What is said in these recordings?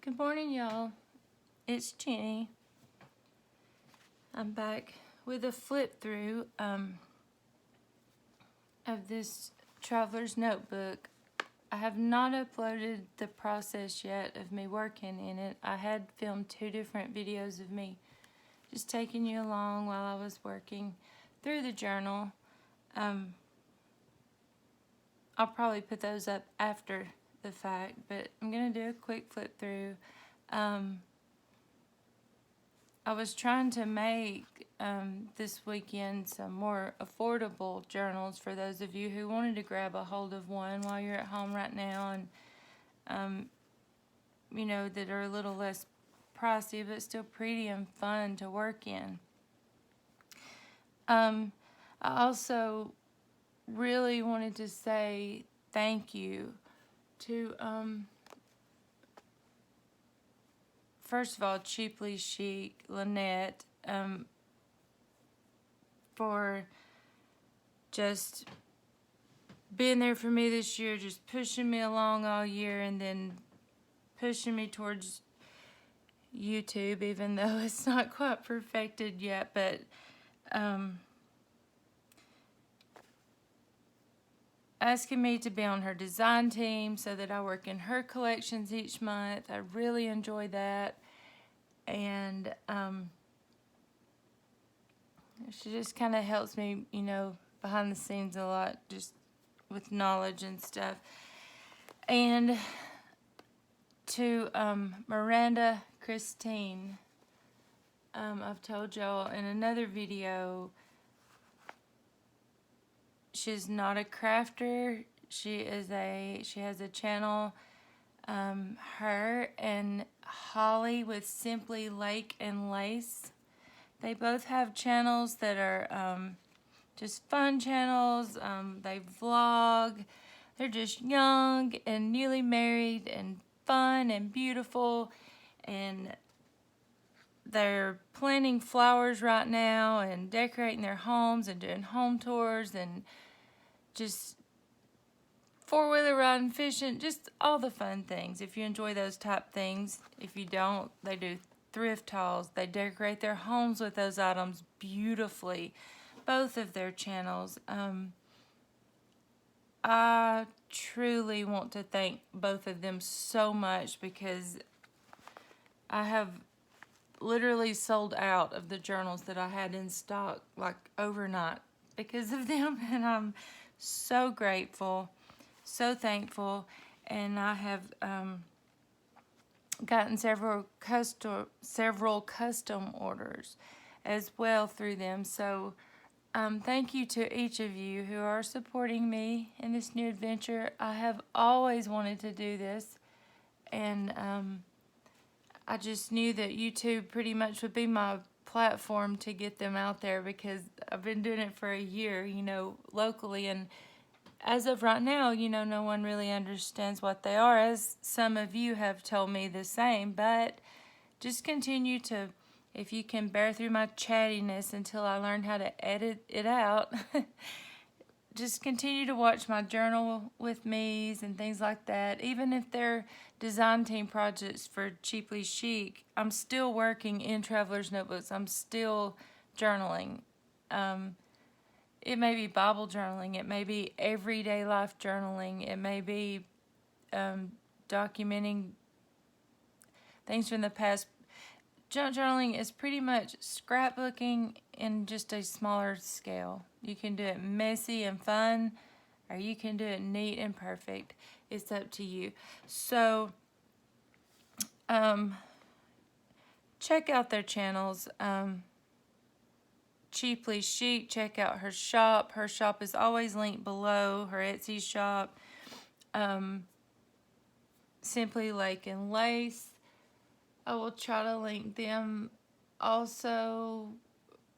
Good morning, y'all. It's Jenny. I'm back with a flip through of this traveler's notebook. I have not uploaded the process yet of me working in it. I had filmed 2 different videos of me just taking you along while I was working through the journal. I'll probably put those up after the fact, but I'm going to do a quick flip through. I was trying to make this weekend some more affordable journals for those of you who wanted to grab a hold of one while you're at home right now, and that are a little less pricey but still pretty and fun to work in. I also really wanted to say thank you to first of all, Cheaply Chic, Lynette, for just being there for me this year, just pushing me along all year, and then pushing me towards YouTube, even though it's not quite perfected yet, but asking me to be on her design team so that I work in her collections each month. I really enjoy that. And she just kind of helps me, behind the scenes a lot, just with knowledge and stuff. And to Miranda Christine, I've told y'all in another video, she's not a crafter. She has a channel. Her and Holly with Simply Lake and Lace. They both have channels that are just fun channels. They vlog. They're just young and newly married and fun and beautiful. And they're planting flowers right now and decorating their homes and doing home tours and just four-wheeler riding, fishing, just all the fun things. If you enjoy those type things. If you don't, they do thrift hauls. They decorate their homes with those items beautifully. Both of their channels. I truly want to thank both of them so much because I have literally sold out of the journals that I had in stock like overnight because of them, and I'm so grateful. So thankful, and I have gotten several custom orders as well through them. So thank you to each of you who are supporting me in this new adventure. I have always wanted to do this, and I just knew that YouTube pretty much would be my platform to get them out there because I've been doing it for a year, locally, and as of right now, no one really understands what they are, as some of you have told me the same, but just continue to, if you can bear through my chattiness until I learn how to edit it out, just continue to watch my journal with me's and things like that. Even if they're design team projects for Cheaply Chic, I'm still working in Traveler's Notebooks. I'm still journaling. It may be Bible journaling. It may be everyday life journaling. It may be documenting things from the past. Junk journaling is pretty much scrapbooking in just a smaller scale. You can do it messy and fun, or you can do it neat and perfect. It's up to you. So, check out their channels. Cheaply Chic, check out her shop. Her shop is always linked below, her Etsy shop. Simply Lake and Lace. I will try to link them also.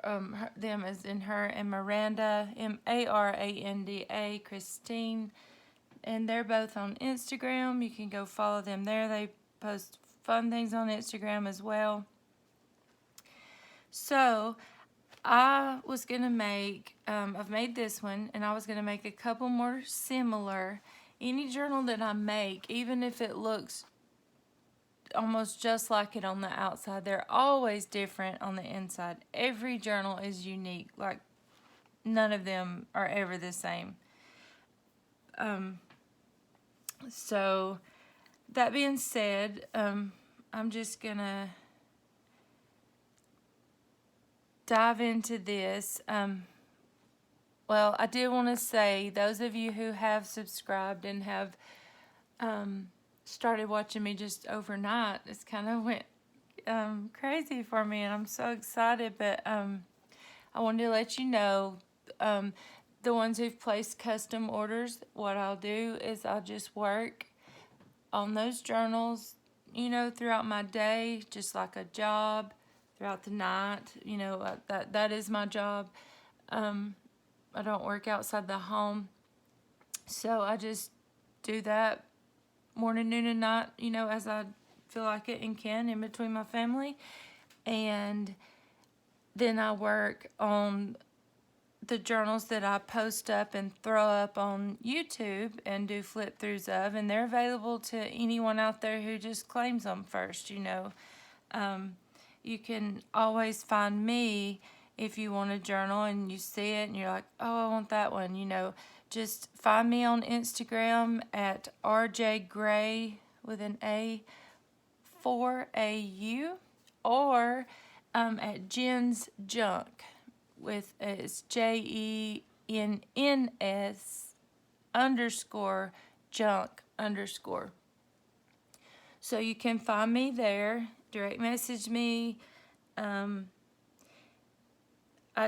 Them as in her and Miranda, Maranda, Christine. And they're both on Instagram. You can go follow them there. They post fun things on Instagram as well. So, I was going to make, I've made this one, and I was going to make a couple more similar. Any journal that I make, even if it looks almost just like it on the outside. They're always different on the inside. Every journal is unique. Like, none of them are ever the same. So, that being said, I'm just going to dive into this. Well, I did want to say, those of you who have subscribed and have started watching me just overnight, it's kind of went crazy for me, and I'm so excited. But I wanted to let you know, the ones who've placed custom orders, what I'll do is I'll just work on those journals, you know, throughout my day, just like a job, throughout the night. You know, that is my job. I don't work outside the home, so I just do that morning, noon, and night, you know, as I feel like it and can, in between my family. And then I work on the journals that I post up and throw up on YouTube and do flip-throughs of, and they're available to anyone out there who just claims them first, you know. You can always find me if you want a journal and you see it and you're like, oh, I want that one, you know. Just find me on Instagram at rjgray with an A 4AU, or at Jen's Junk with it's JENNS _junk_. So you can find me there, direct message me. I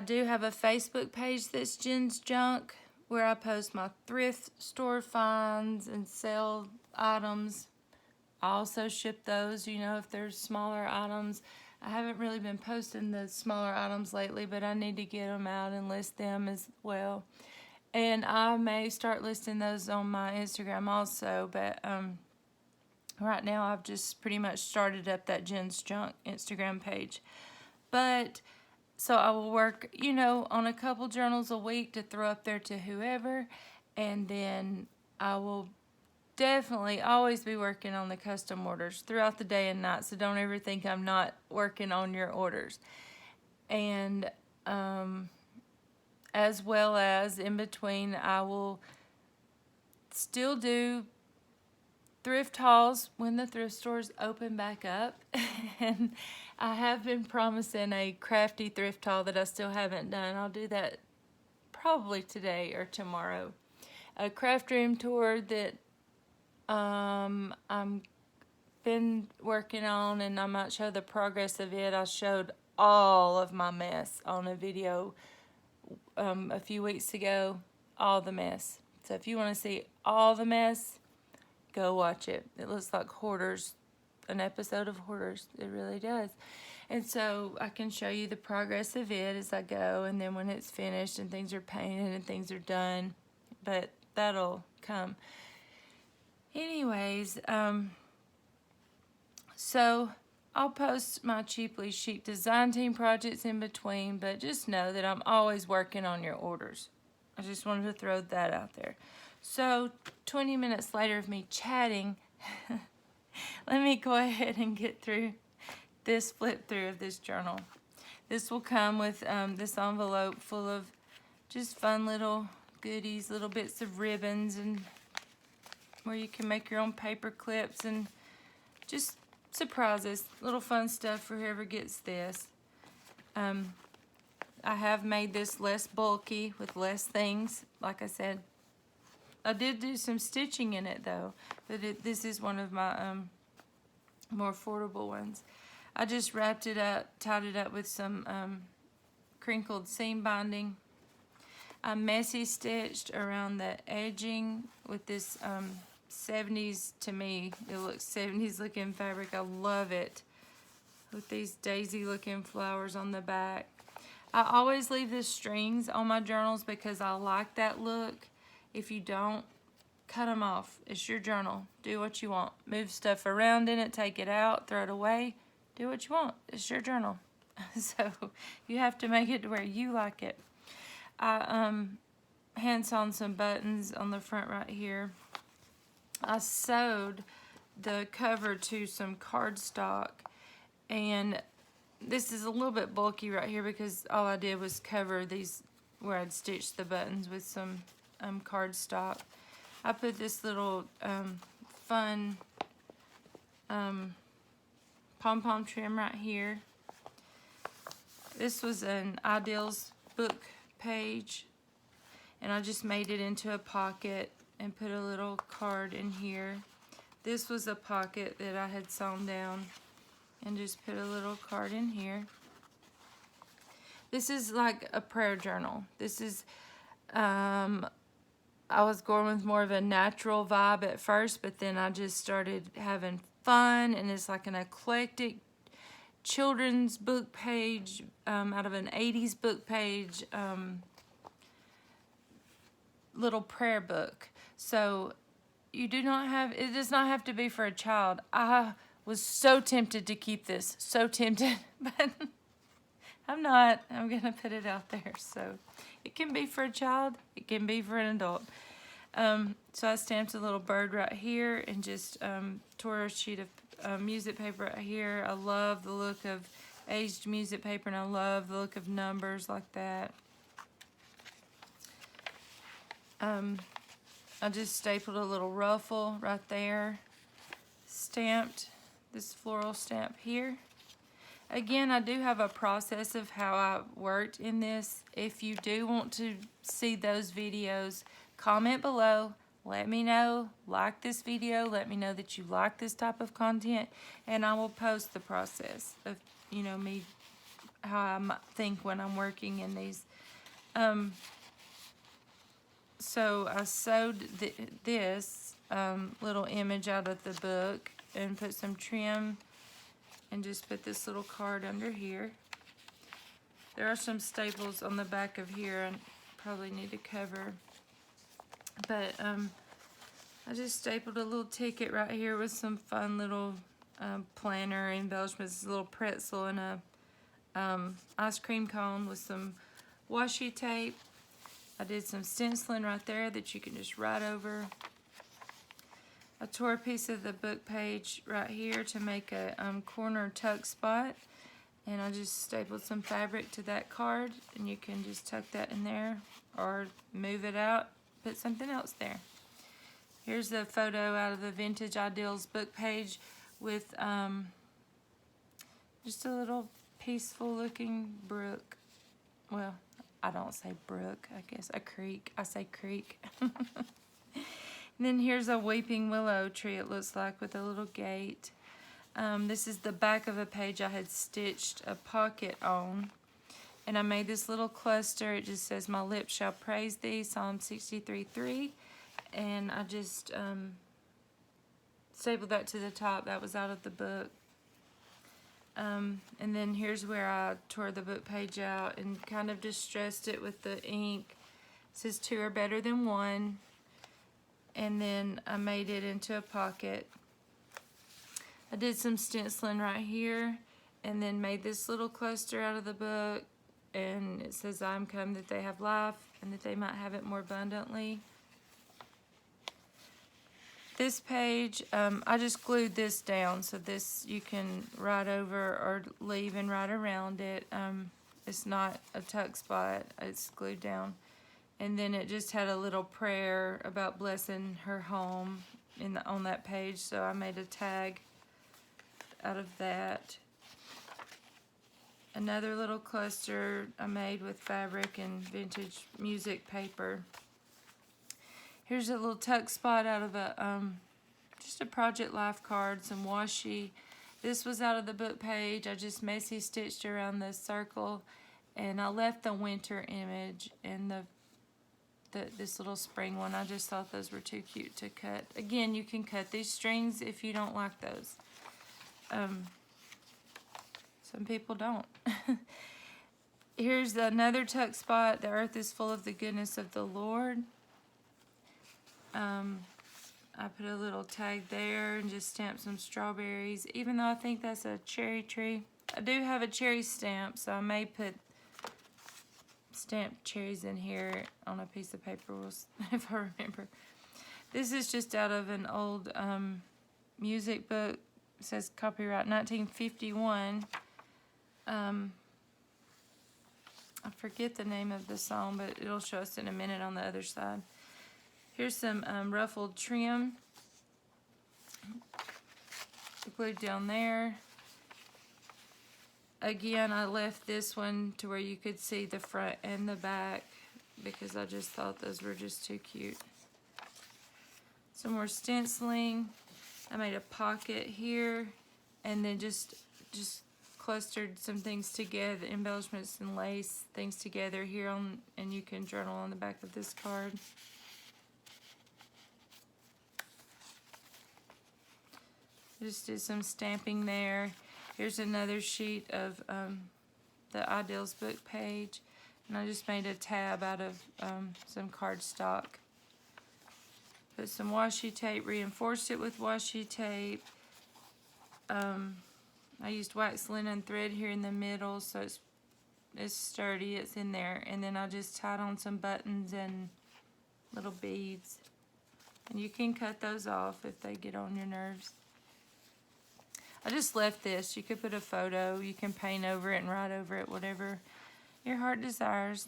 do have a Facebook page that's Jen's Junk, where I post my thrift store finds and sell items. I also ship those, you know, if there's smaller items. I haven't really been posting the smaller items lately, but I need to get them out and list them as well. And I may start listing those on my Instagram also, but right now I've just pretty much started up that Jen's Junk Instagram page. But so I will work, you know, on a couple journals a week to throw up there to whoever, and then I will definitely always be working on the custom orders throughout the day and night, so don't ever think I'm not working on your orders. And as well as in between, I will still do thrift hauls when the thrift stores open back up. And I have been promising a crafty thrift haul that I still haven't done. I'll do that probably today or tomorrow. A craft room tour that I'm been working on, and I might show the progress of it. I showed all of my mess on a video a few weeks ago, all the mess. So if you want to see all the mess, go watch it. It looks like Hoarders, an episode of Hoarders. It really does. And so I can show you the progress of it as I go, and then when it's finished and things are painted and things are done, but that'll come. Anyways, so I'll post my Cheaply Chic design team projects in between, but just know that I'm always working on your orders. I just wanted to throw that out there. So 20 minutes later of me chatting, let me go ahead and get through this flip through of this journal. This will come with this envelope full of just fun little goodies, little bits of ribbons, and where you can make your own paper clips and just surprises, little fun stuff for whoever gets this. I have made this less bulky with less things. Like I said, I did do some stitching in it though, but this is one of my more affordable ones. I just wrapped it up, tied it up with some crinkled seam binding. I messy stitched around the edging with this 70s, to me, it looks 70s looking fabric. I love it, with these daisy looking flowers on the back. I always leave the strings on my journals because I like that look. If you don't, cut them off. It's your journal. Do what you want. Move stuff around in it, take it out, throw it away. Do what you want. It's your journal. So you have to make it to where you like it. I hand sewn some buttons on the front right here. I sewed the cover to some cardstock, and this is a little bit bulky right here because all I did was cover these where I'd stitched the buttons with some cardstock. I put this little fun pom-pom trim right here. This was an Ideals book page, and I just made it into a pocket and put a little card in here. This was a pocket that I had sewn down and just put a little card in here. This is like a prayer journal. This is, I was going with more of a natural vibe at first, but then I just started having fun, and it's like an eclectic children's book page out of an 80s book page, little prayer book. So you do not have, it does not have to be for a child. I was so tempted to keep this, so tempted, but I'm not. I'm gonna put it out there. So it can be for a child, it can be for an adult. So I stamped a little bird right here and just tore a sheet of music paper right here. I love the look of aged music paper, and I love the look of numbers like that. I just stapled a little ruffle right there, stamped this floral stamp here. Again, I do have a process of how I worked in this. If you do want to see those videos, comment below. Let me know, like this video, let me know that you like this type of content, and I will post the process of, you know, me, how I think when I'm working in these. So I sewed this little image out of the book and put some trim and just put this little card under here. There are some staples on the back of here I probably need to cover. But I just stapled a little ticket right here with some fun little planner embellishments, a little pretzel and a ice cream cone with some washi tape. I did some stenciling right there that you can just write over. I tore a piece of the book page right here to make a corner tuck spot, and I just stapled some fabric to that card, and you can just tuck that in there or move it out, put something else there. Here's a photo out of the Vintage Ideals book page with just a little peaceful looking brook. Well, I don't say brook, I guess a creek. I say creek. And then here's a weeping willow tree, it looks like, with a little gate. This is the back of a page I had stitched a pocket on. And I made this little cluster. It just says, "My lips shall praise thee," Psalm 63:3. And I just stapled that to the top. That was out of the book. And then here's where I tore the book page out and kind of distressed it with the ink. It says, "Two are better than one." And then I made it into a pocket. I did some stenciling right here and then made this little cluster out of the book, and it says, "I am come that they have life and that they might have it more abundantly." This page, I just glued this down, so this you can write over or leave and write around it. It's not a tuck spot, it's glued down. And then it just had a little prayer about blessing her home on that page, so I made a tag out of that. Another little cluster I made with fabric and vintage music paper. Here's a little tuck spot out of a just a Project Life card, some washi. This was out of the book page. I just messy stitched around the circle, and I left the winter image and this little spring one. I just thought those were too cute to cut. Again, you can cut these strings if you don't like those. Some people don't. Here's another tuck spot. "The earth is full of the goodness of the Lord." I put a little tag there and just stamped some strawberries, even though I think that's a cherry tree. I do have a cherry stamp, so I may put stamped cherries in here on a piece of paper if I remember. This is just out of an old music book. It says copyright 1951. I forget the name of the song, but it'll show us in a minute on the other side. Here's some ruffled trim glued down there. Again, I left this one to where you could see the front and the back because I just thought those were just too cute. Some more stenciling. I made a pocket here and then just clustered some things together, embellishments and lace things together here on, and you can journal on the back of this card. Just did some stamping there. Here's another sheet of the Ideals book page, and I just made a tab out of some cardstock. Put some washi tape, reinforced it with washi tape. I used wax linen thread here in the middle, so it's sturdy, it's in there. And then I just tied on some buttons and little beads. And you can cut those off if they get on your nerves. I just left this. You could put a photo, you can paint over it and write over it, whatever your heart desires.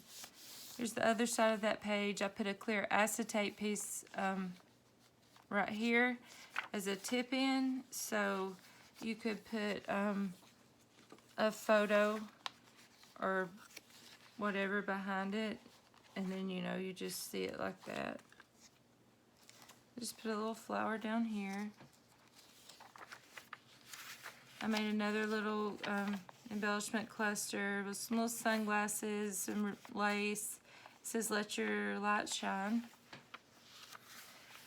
Here's the other side of that page. I put a clear acetate piece right here as a tip in, so you could put a photo or whatever behind it, and then you just see it like that. Just put a little flower down here. I made another little embellishment cluster with some little sunglasses, some lace. It says "Let your light shine."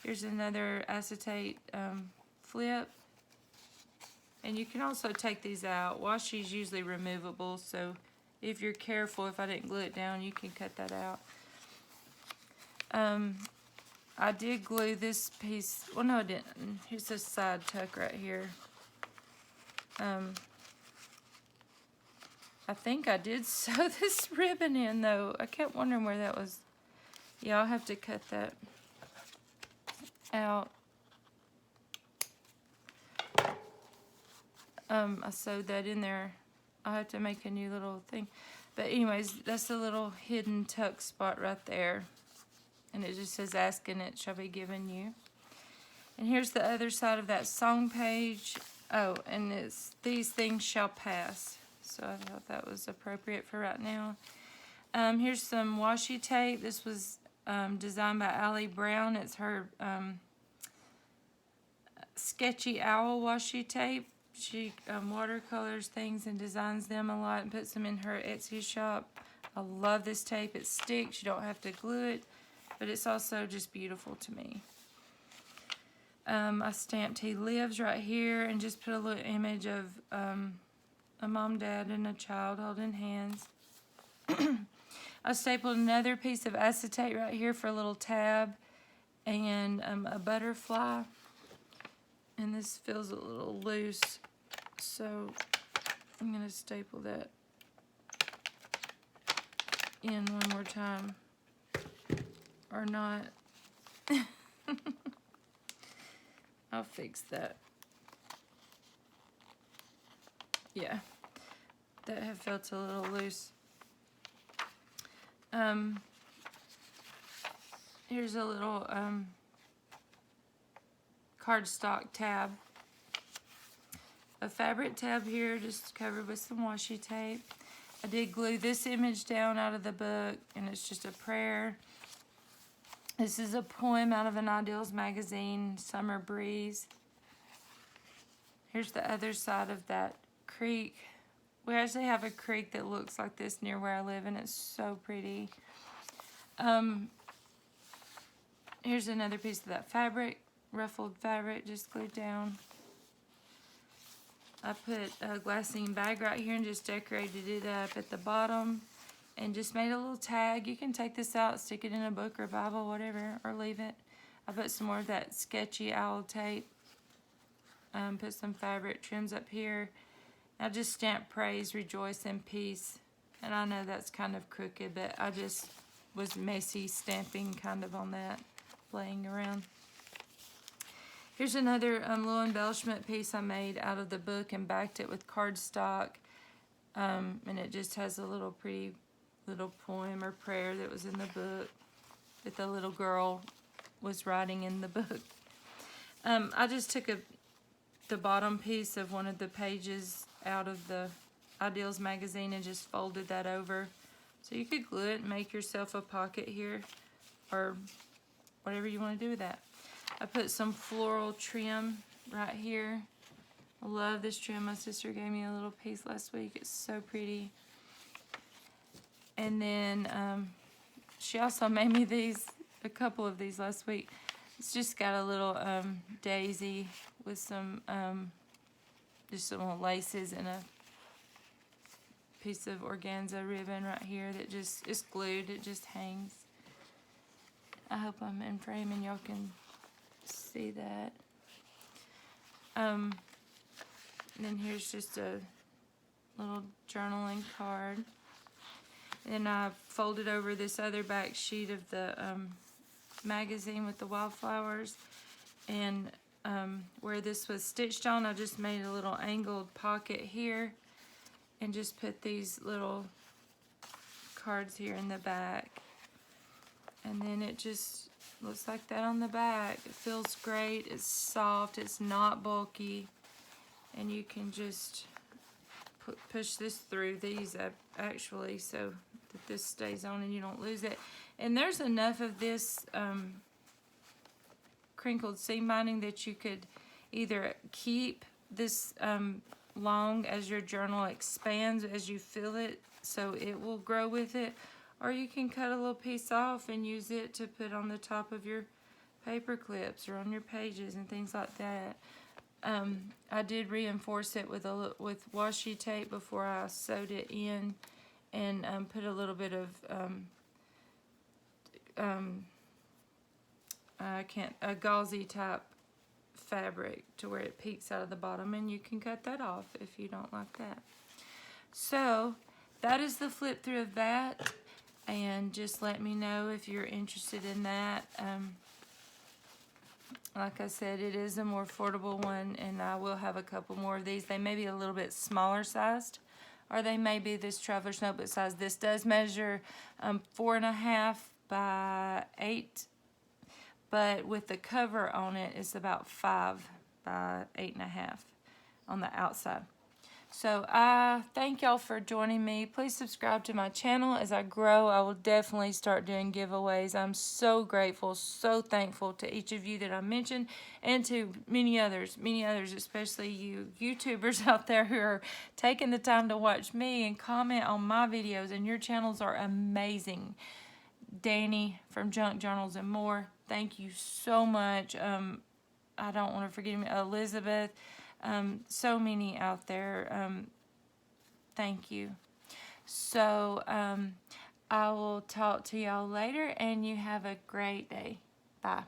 Here's another acetate flip. And you can also take these out. Washi is usually removable, so if you're careful, if I didn't glue it down, you can cut that out. I did glue this piece. Well, no, I didn't. Here's a side tuck right here. I think I did sew this ribbon in, though. I kept wondering where that was. Yeah, I'll have to cut that out. I sewed that in there. I'll have to make a new little thing. But anyways, that's a little hidden tuck spot right there. And it just says, "Ask and it shall be given you." And here's the other side of that song page. Oh, and it's "These things shall pass." So I thought that was appropriate for right now. Here's some washi tape. This was designed by Allie Brown. It's her sketchy owl washi tape. She watercolors things and designs them a lot and puts them in her Etsy shop. I love this tape. It sticks. You don't have to glue it, but it's also just beautiful to me. I stamped "He Lives" right here and just put a little image of a mom, dad, and a child holding hands. I stapled another piece of acetate right here for a little tab and a butterfly. And this feels a little loose, so I'm going to staple that in one more time. Or not. I'll fix that. Yeah, that had felt a little loose. Here's a little cardstock tab. A fabric tab here, just covered with some washi tape. I did glue this image down out of the book, and it's just a prayer. This is a poem out of an Ideals magazine, "Summer Breeze." Here's the other side of that creek. We actually have a creek that looks like this near where I live, and it's so pretty. Here's another piece of that fabric, ruffled fabric, just glued down. I put a glassine bag right here and just decorated it up at the bottom and just made a little tag. You can take this out, stick it in a book or Bible, whatever, or leave it. I put some more of that sketchy owl tape. Put some fabric trims up here. I just stamped "Praise, Rejoice, and Peace." And I know that's kind of crooked, but I just was messy stamping kind of on that, playing around. Here's another little embellishment piece I made out of the book and backed it with cardstock. And it just has a little pretty little poem or prayer that was in the book that the little girl was writing in the book. I just took the bottom piece of one of the pages out of the Ideals magazine and just folded that over. So you could glue it and make yourself a pocket here or whatever you want to do with that. I put some floral trim right here. I love this trim. My sister gave me a little piece last week. It's so pretty. And then she also made me a couple of these last week. It's just got a little daisy with some just some little laces and a piece of organza ribbon right here that just is glued. It just hangs. I hope I'm in frame and y'all can see that. And then here's just a little journaling card. And I folded over this other back sheet of the magazine with the wildflowers. And where this was stitched on, I just made a little angled pocket here and just put these little cards here in the back. And then it just looks like that on the back. It feels great. It's soft. It's not bulky. And you can just push this through these actually so that this stays on and you don't lose it. And there's enough of this crinkled seam binding that you could either keep this long as your journal expands as you fill it so it will grow with it, or you can cut a little piece off and use it to put on the top of your paper clips or on your pages and things like that. I did reinforce it with washi tape before I sewed it in, and put a little bit of a gauzy type fabric to where it peeks out of the bottom, and you can cut that off if you don't like that. So that is the flip through of that, and just let me know if you're interested in that. Like I said, it is a more affordable one, and I will have a couple more of these. They may be a little bit smaller sized, or they may be this Traveler's Notebook size. This does measure 4.5 by 8, but with the cover on it, it's about 5 by 8.5 on the outside. So I thank y'all for joining me. Please subscribe to my channel. As I grow, I will definitely start doing giveaways. I'm so grateful, so thankful to each of you that I mentioned, and to many others, especially you YouTubers out there who are taking the time to watch me and comment on my videos, and your channels are amazing. Danny from Junk Journals and more, thank you so much. I don't want to forget Elizabeth. So many out there. Thank you. So I will talk to y'all later, and you have a great day. Bye.